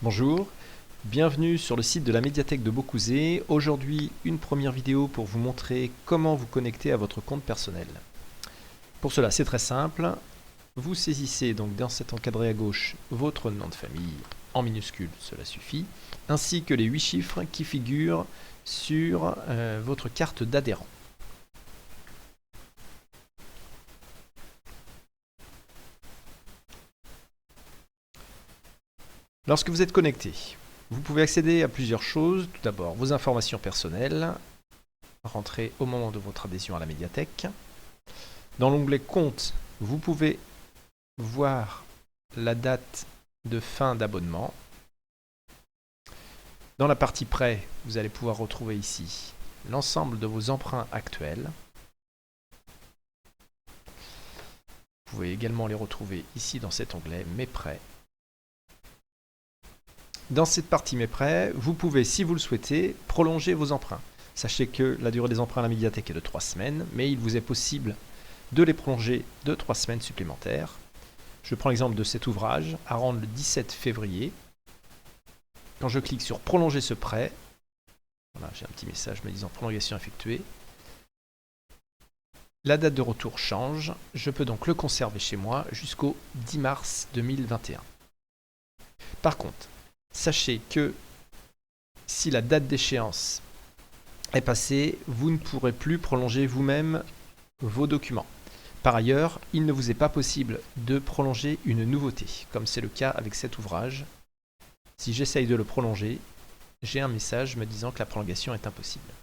Bonjour, bienvenue sur le site de la médiathèque de Beaucouzé. Aujourd'hui, une première vidéo pour vous montrer comment vous connecter à votre compte personnel. Pour cela, c'est très simple. Vous saisissez donc dans cet encadré à gauche votre nom de famille en minuscule, cela suffit, ainsi que les 8 chiffres qui figurent sur votre carte d'adhérent. Lorsque vous êtes connecté, vous pouvez accéder à plusieurs choses. Tout d'abord, vos informations personnelles, rentrées au moment de votre adhésion à la médiathèque. Dans l'onglet Compte, vous pouvez voir la date de fin d'abonnement. Dans la partie Prêt, vous allez pouvoir retrouver ici l'ensemble de vos emprunts actuels. Vous pouvez également les retrouver ici dans cet onglet Mes prêts. Dans cette partie Mes prêts, vous pouvez, si vous le souhaitez, prolonger vos emprunts. Sachez que la durée des emprunts à la médiathèque est de 3 semaines, mais il vous est possible de les prolonger de 3 semaines supplémentaires. Je prends l'exemple de cet ouvrage à rendre le 17 février. Quand je clique sur prolonger ce prêt, voilà, j'ai un petit message me disant prolongation effectuée. La date de retour change. Je peux donc le conserver chez moi jusqu'au 10 mars 2021. Par contre, sachez que si la date d'échéance est passée, vous ne pourrez plus prolonger vous-même vos documents. Par ailleurs, il ne vous est pas possible de prolonger une nouveauté, comme c'est le cas avec cet ouvrage. Si j'essaye de le prolonger, j'ai un message me disant que la prolongation est impossible.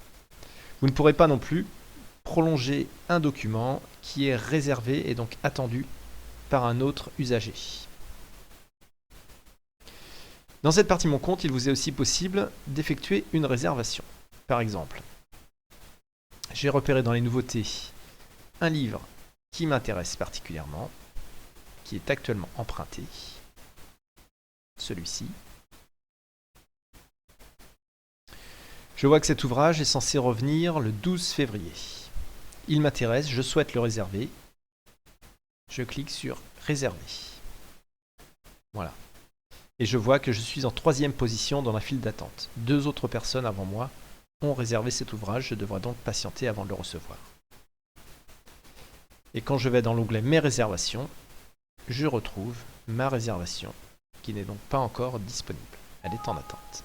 Vous ne pourrez pas non plus prolonger un document qui est réservé et donc attendu par un autre usager. Dans cette partie Mon compte, il vous est aussi possible d'effectuer une réservation. Par exemple, j'ai repéré dans les nouveautés un livre qui m'intéresse particulièrement, qui est actuellement emprunté, celui-ci. Je vois que cet ouvrage est censé revenir le 12 février. Il m'intéresse, je souhaite le réserver. Je clique sur Réserver. Voilà. Et je vois que je suis en 3e position dans la file d'attente. 2 autres personnes avant moi ont réservé cet ouvrage, je devrais donc patienter avant de le recevoir. Et quand je vais dans l'onglet Mes réservations, je retrouve ma réservation qui n'est donc pas encore disponible. Elle est en attente.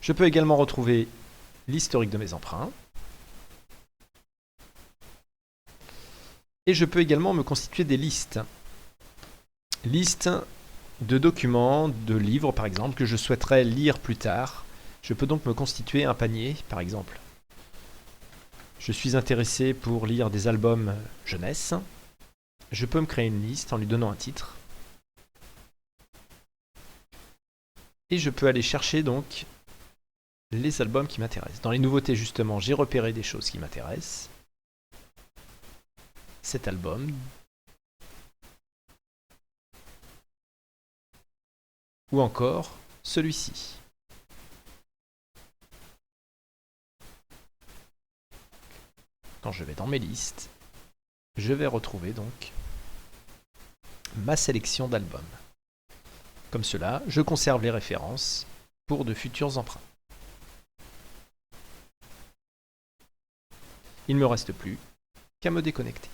Je peux également retrouver l'historique de mes emprunts. Et je peux également me constituer des listes. Listes de documents, de livres par exemple, que je souhaiterais lire plus tard. Je peux donc me constituer un panier, par exemple. Je suis intéressé pour lire des albums jeunesse. Je peux me créer une liste en lui donnant un titre. Et je peux aller chercher donc les albums qui m'intéressent. Dans les nouveautés justement, j'ai repéré des choses qui m'intéressent. Cet album. Ou encore celui-ci. Quand je vais dans mes listes, je vais retrouver donc ma sélection d'albums. Comme cela, je conserve les références pour de futurs emprunts. Il ne me reste plus qu'à me déconnecter.